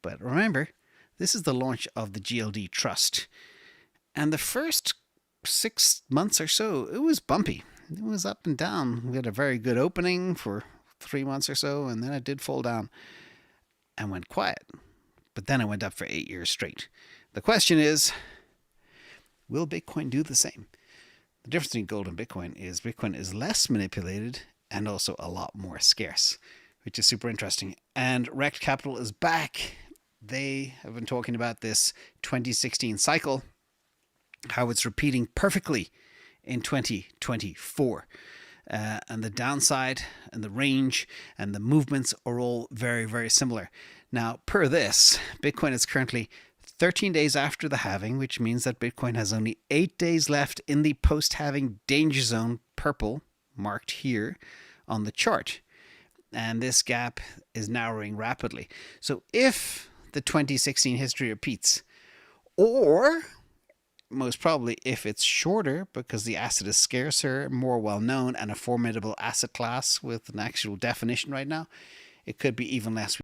But remember, this is the launch of the GLD Trust. And the first 6 months or so, it was bumpy. It was up and down. We had a very good opening for 3 months or so, and then it did fall down and went quiet. But then it went up for 8 years straight. The question is, will Bitcoin do the same? The difference between gold and Bitcoin is less manipulated and also a lot more scarce, which is super interesting. And Rekt Capital is back. They have been talking about this 2016 cycle, how it's repeating perfectly in 2024. And the downside and the range and the movements are all very, very similar. Now, per this, Bitcoin is currently 13 days after the halving, which means that Bitcoin has only 8 days left in the post-halving danger zone, purple, marked here on the chart. And this gap is narrowing rapidly. So if the 2016 history repeats, or most probably if it's shorter because the asset is scarcer, more well known, and a formidable asset class with an actual definition right now, it could be even less.